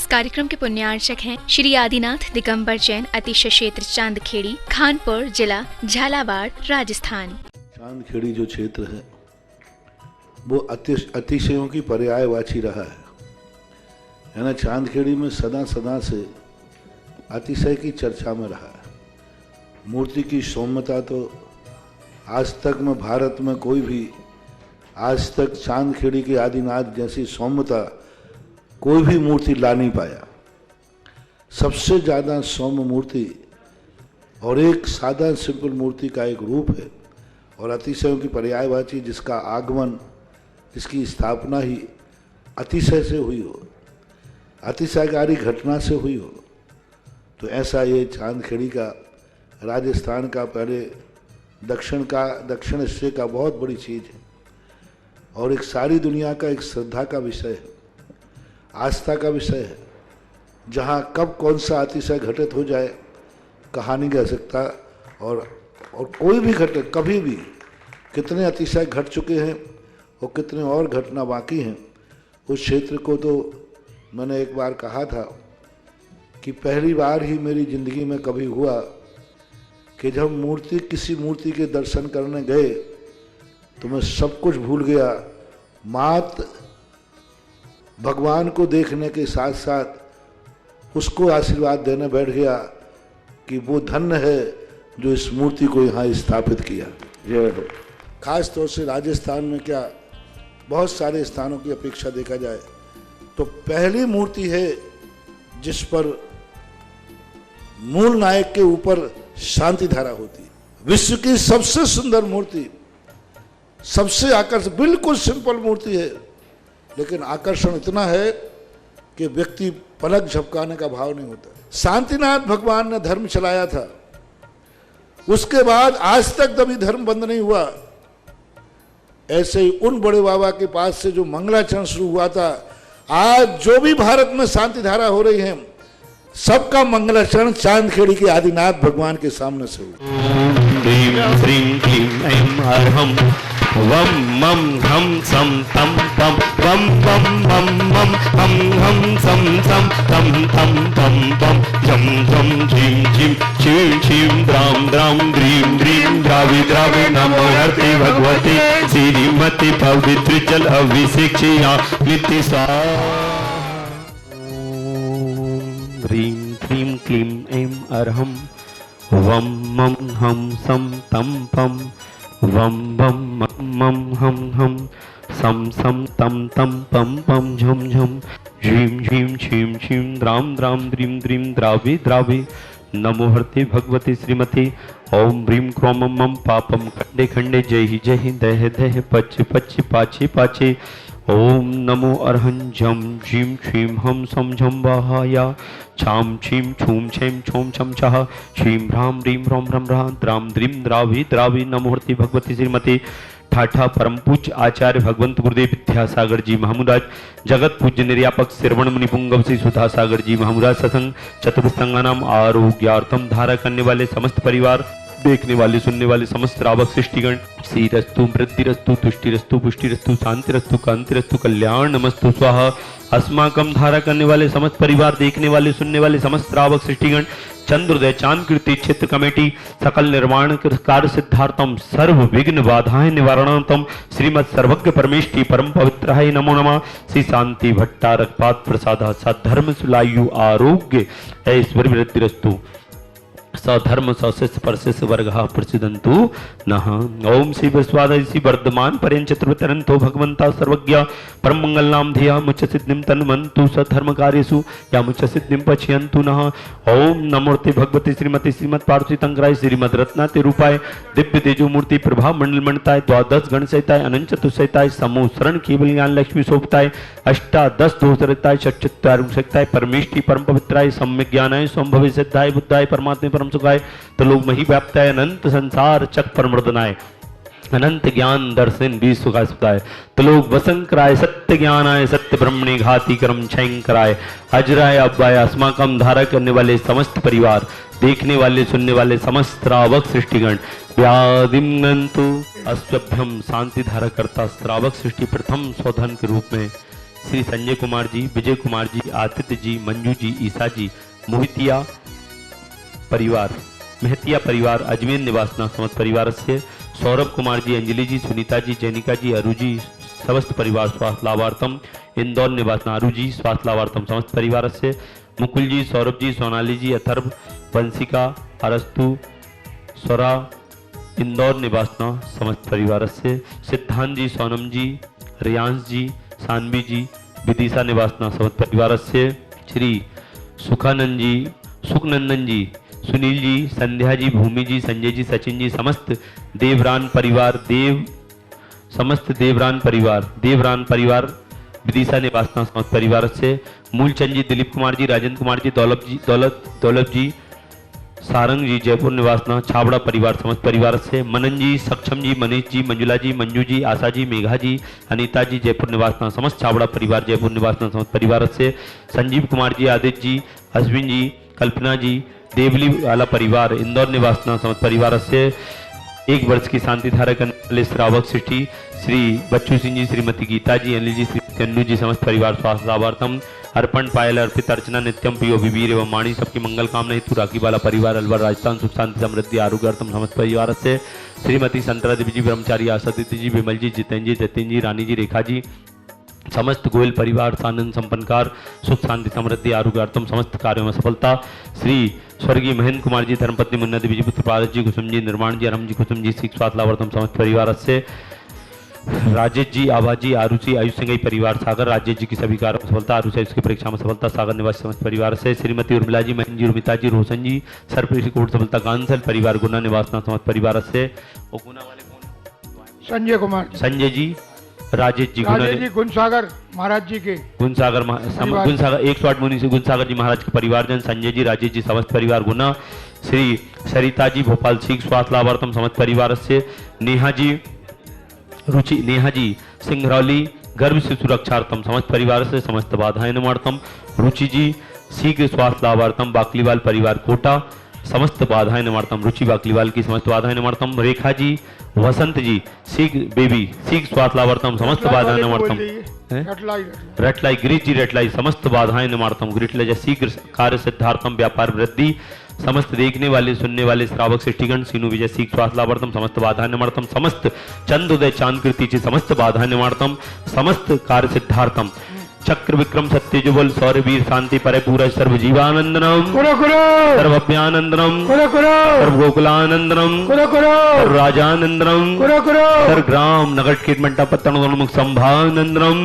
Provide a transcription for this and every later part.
कार्यक्रम के पुण्यार्चक हैं श्री आदिनाथ दिगंबर जैन अतिशय क्षेत्र चांदखेड़ी, खानपुर जिला, झालावाड़, राजस्थान। चांदखेड़ी जो क्षेत्र है वो अतिशयों की पर्यायवाची रहा है ना। चांदखेड़ी में सदा से अतिशय की चर्चा में रहा है। मूर्ति की सौम्यता तो आज तक में भारत में कोई भी आज तक चांदखेड़ी के आदिनाथ जैसी सौम्यता कोई भी मूर्ति ला नहीं पाया। सबसे ज़्यादा सौम्य मूर्ति और एक सादा सिंपल मूर्ति का एक रूप है और अतिशयों की पर्यायवाची जिसका आगमन, जिसकी स्थापना ही अतिशय से हुई हो, अतिशयकारी घटना से हुई हो, तो ऐसा ये चांदखेड़ी का राजस्थान का पहले दक्षिण हिस्से का बहुत बड़ी चीज़ है और एक सारी दुनिया का एक श्रद्धा का विषय है, आस्था का विषय है। जहाँ कब कौन सा अतिशय घटित हो जाए कहा नहीं कह सकता और कोई भी घटे कभी भी कितने अतिशय घट चुके हैं और कितने और घटना बाकी हैं। उस क्षेत्र को तो मैंने एक बार कहा था कि पहली बार ही मेरी ज़िंदगी में कभी हुआ कि जब किसी मूर्ति के दर्शन करने गए तो मैं सब कुछ भूल गया। मात भगवान को देखने के साथ साथ उसको आशीर्वाद देने बैठ गया कि वो धन्य है जो इस मूर्ति को यहाँ स्थापित किया। खास तौर से राजस्थान में क्या बहुत सारे स्थानों की अपेक्षा देखा जाए तो पहली मूर्ति है जिस पर मूल नायक के ऊपर शांति धारा होती है। विश्व की सबसे सुंदर मूर्ति, सबसे आकर्षक, बिल्कुल सिंपल मूर्ति है लेकिन आकर्षण इतना है कि व्यक्ति पलक झपकाने का भाव नहीं होता। शांतिनाथ भगवान ने धर्म चलाया था, उसके बाद आज तक कभी धर्म बंद नहीं हुआ। ऐसे ही उन बड़े बाबा के पास से जो मंगलाचरण शुरू हुआ था, आज जो भी भारत में शांति धारा हो रही है सबका मंगलाचरण चांदखेड़ी के आदिनाथ भगवान के सामने से हुआ। वम मम हम सम तम पम वम पम मम मम हम सम सम तम तम पम पम झम झम झीम झीम क्षीम क्षीम द्राम द्राम द्रीम द्रीम द्रावि द्रावि नमो हरते भगवते श्रीमती पवित्र जल अभिषेक्षया नित्य सा। ह्रीं क्लीं क्लीं ऐं अर्हं वम मम हम सम तम पम वम बम मम हम सम सम तम तम पम पम झम झम झीम झीम क्षीम क्षीम द्राम द्राम द्रीम द्रीम द्रावि द्रावि नमो हरते भगवते श्रीमती ओम ह्रीं क्रोम मम पापम खंडे खंडे जय ही दह दह पच पच पाचे पाचे ओम नमो अर्हं झम झीम क्षीम हम सम झम वाहाया छाम छीम छूम छेम छोम छम छह श्रीम ह्राम ह्रीं ह्रोम ह्रम ह्रां द्राम द्रीम द्रावि द्रावि नमोहर्ति भगवती श्रीमती ठाठा परम पूज्य आचार्य भगवंत गुरुदेव विद्यासागर जी महामुराज, जगत पूज्य निर्यापक श्रवण मुनि पुंगव श्री सुधा सागर जी महामुराज सत्संग चतुर्संगानाम आरोग्यार्थम धारा करने वाले समस्त परिवार, देखने वाले सुनने वाले समस्त रावक सृष्टिगण, श्रीरस्तु वृद्धिरस्तु तुष्टिरस्तु पुष्टिरस्तु शांतिरस्तु कांतिरस्तु कल्याण नमस्तु स्वाहा। अस्माकम धारा करने वाले समस्त परिवार, देखने वाले सुनने वाले समस्त रावक सृष्टिगण, चंद्रोदय चांद कीर्ति क्षेत्र कमेटी, सकल निर्माण कार्य सिद्धार्थम सर्व विघ्न बाधाएं निवारणार्थम श्रीमद सर्वज्ञ परमेष्टि परम पवित्राय नमो नमः। श्री शांति भट्टारक पाद प्रसाद सद्धर्म सुलायु आरोग्य ऐश्वर्य वृद्धिरस्तु सधर्म सशिष्य परशिष्य वर्ग प्रसिदंतु नः। ओम श्री विश्वादय श्री वर्धमान पर्यंत चतुर्वतरंतो भगवंता सर्वज्ञ परम मंगल नाम धिया मुच्च सिद्धिम तन्मन्तु सधर्म कार्यसु या मुच्च सिद्धिम पश्यन्तु नः। ओम नमोते भगवती श्रीमती श्रीमद पार्वती तंकराय श्रीमद रत्नाते रूपाय दिव्य तेजो मूर्ति प्रभा मंडल मंडताय द्वादश गण सहिताय अनंत चतुर्सहिताय समूह शरण केवल ज्ञान लक्ष्मी शोभताय अष्टादश दोषरताय षट्चत्वारिंश शक्ताय परमेष्टि परम पवित्राय सम्यक ज्ञानाय संभवे सिद्धाय बुद्धाय परमात्मे परम सुखाय तो लोग मही व्याप्ताय अनंत संसार चक परमर्दनाय अनंत ज्ञान दर्शन भी सुखाय सुखाय तो लोग वसंकराय सत्य ज्ञानाय सत्य ब्रह्मणे घाती कर्म क्षयंकराय अजराय अव्वाय। अस्माकम धारा करने वाले समस्त परिवार, देखने वाले सुनने वाले समस्त श्रावक सृष्टिगण व्याधिमन्तु अस्भ्यम शांति धारा करता श्रावक सृष्टि प्रथम स्वधन के रूप में श्री संजय कुमार जी, विजय कुमार जी, आदित्य जी, मंजू जी, ईसा जी, मोहितिया परिवार, मेहतिया परिवार, अजमेर निवासना समस्त परिवार से सौरभ कुमार जी, अंजलि जी, सुनीता जी, जैनिका जी, अरु जी समस्त परिवार स्वास्थ्य लाभार्थम, इंदौर निवासना अरु जी स्वास्थ्य लाभार्थम समस्त परिवार से मुकुल जी, सौरभ जी, सोनाली जी, अथर्व, वंशिका, अरस्तु, स्वरा, इंदौर निवासना समस्त परिवार से सिद्धांत जी, सोनम जी, रियांश जी, सानवी जी, विदिशा निवासना समस्त परिवार से श्री सुखानंद जी, सुखनंदन जी, सुनील जी, संध्या जी, भूमि जी, संजय जी, सचिन जी, समस्त देवरान परिवार, समस्त देवरान परिवार विदिशा निवासना समस्त परिवार से मूलचंद जी, दिलीप कुमार जी, राजेंद्र कुमार जी, दौलत जी, सारंग जी, जयपुर निवासना छाबड़ा परिवार समस्त परिवार से मनन जी, सक्षम जी, मनीष जी, मंजुला जी, मंजू जी, आशा जी, मेघा जी, अनीता जी, जयपुर निवासना समस्त छाबड़ा परिवार जयपुर निवासना समस्त परिवार से संजीव कुमार जी, आदित्य जी, अश्विन जी, कल्पना जी, देवली वाला परिवार इंदौर निवासना समस्त परिवार से 1 वर्ष की शांति धारा करने वाले श्रावक सिटी श्री बच्चू सिंह जी, श्रीमती गीता जी, अनिल जी, श्री कन्नू जी समस्त परिवार स्वास्थ्य लाभार्थम, अर्पण पायल अर्पित अर्चना नित्यम प्रियो विवीर एवं माणी सबकी मंगल कामना हेतु राखी वाला परिवार अलवर राजस्थान सुख शांति समृद्धि आरोग्यार्थम समस्त परिवार से श्रीमती संतरा देवी जी, ब्रह्मचारी आशा दीदी जी, विमल जी, जितेंद्र जी, जतिन जी, रानी जी, रेखा जी, समस्त गोयल परिवार सानंद संपन्नकार सुख शांति समृद्धि आरोग्यार्थम समस्त कार्यों में सफलता श्री स्वर्गीय महेंद्र कुमार जी, धर्मपत्नी मुन्ना देवी जी, पुत्र पारस जी, कुसुम जी, निर्माण जी, अरम जी, कुसुम जी, सिख स्वास्थ्य लाभार्थम समस्त परिवार से राजेश जी, आभा जी, आरुषि, आयुष सिंह परिवार सागर, राजेश जी की सभी कार्यों में सफलता, आरुषि आयुष की परीक्षा में सफलता, सागर निवासी समस्त परिवार से श्रीमती उर्मिला जी, महेंद्र जी, उर्मिता जी, रोशन जी, सर्वप्रीति कोट सफलता, गांसल परिवार गुना निवासना समस्त परिवार से और गुना वाले कौन? संजय कुमार, संजय जी, राजेश जी, गुणसागर महाराज जी के गुणसागर 108 मुनि से गुणसागर जी महाराज के परिवारजन, संजय जी, राजेश जी समस्त परिवार गुना, श्री सरिता जी, भोपाल सिख स्वास्थ्य लाभार्थम समस्त परिवार से नेहा जी सिंगरौली गर्भ से सुरक्षार्थम समस्त परिवार से समस्त बाधाएं निवारतम, रुचि जी शीघ्र स्वास्थ्य लाभार्थम बाकलीवाल परिवार कोटा समस्त बाधाएं निवारतम, रुचि बाकलीवाल की समस्त बाधाएं निवारतम, रेखा जी, वसंत जी शीघ्र स्वास्थ्य लाभार्थम समस्त बाधाएं निवारतम, रटलाई गिरीश जी, रटलाई समस्त बाधाएं निवारतम, गिरिटलज शीघ्र कार्य सिद्धार्थम व्यापार वृद्धि, समस्त देखने वाले सुनने वाले श्रावक सृष्टिगण सीनु विजय सीख स्वास्थ्य लाभार्थम समस्त बाधा निवारतम, समस्त चंद उदय चांद कीर्ति समस्त बाधा निवारतम, समस्त कार्य सिद्धार्थम, चक्र विक्रम सत्य जुबल सौर्य वीर शांति परे पूरा सर्व जीवानंदनम सर्वभ्यानंदनम सर्व गोकुलानंदनम सर्व राजानंदनम सर्व ग्राम नगर कीट मंटा पत्तनोन्मुख संभानंदनम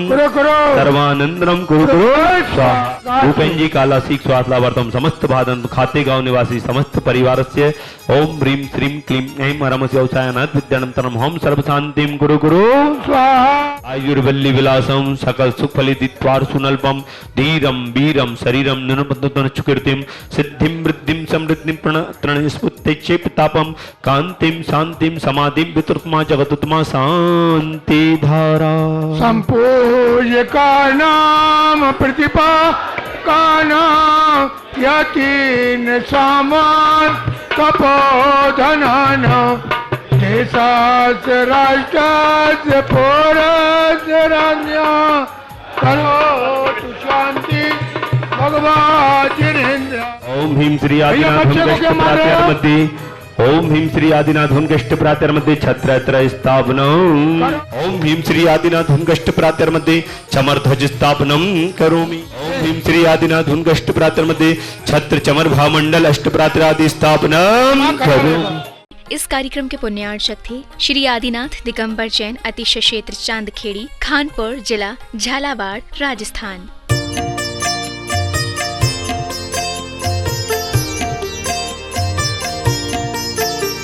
सर्वानंदनम कुरु कुरु स्वाहा। भूपेन जी काला सीख स्वास्थ्य लाभार्थम समस्त बाधन खाते गांव निवासी समस्त परिवार से ओम ह्रीम श्रीम क्लीम ऐं हरमस्य औषायनाथ विद्यानंतरम होम सर्व शांतिम कुरु कुरु स्वाहा। आयुर्वल्ली विलासम सकल सुख फलित्वार सुनल्पम धीरम वीरम शरीरम निरुपतनचुकीर्तिम सिद्धिम वृद्धिम समृद्धिम प्रणस्फुत्तेक्षेपतापम कांतिम शांतिम समाधिम वितुत्मा जगतुत्मा शांति धारा संपूज्य का नाम प्रतिपा का नाम यतीन सामान कपोधनाना देशास राष्ट्रास पोरस राज्ञा करो तु शांति भगवान जिनेन्द्र। ओम ह्रीं श्री आदिनाथ हुंकष्ट प्रातर मध्ये छत्रत्र स्थापनम ओम ह्रीं श्री आदिनाथ हुंकष्ट प्रातर मध्ये चमर ध्वज स्थापनम करोमि ओम ह्रीं श्री आदिनाथ हुंकष्ट प्रातर मध्ये छत्र चमर भामंडल अष्ट प्रातर आदि स्थापनम करोमि। इस कार्यक्रम के पुण्यार्चक थे श्री आदिनाथ दिगंबर जैन, अतिशय क्षेत्र चांदखेड़ी, खानपुर जिला झालावाड़, राजस्थान।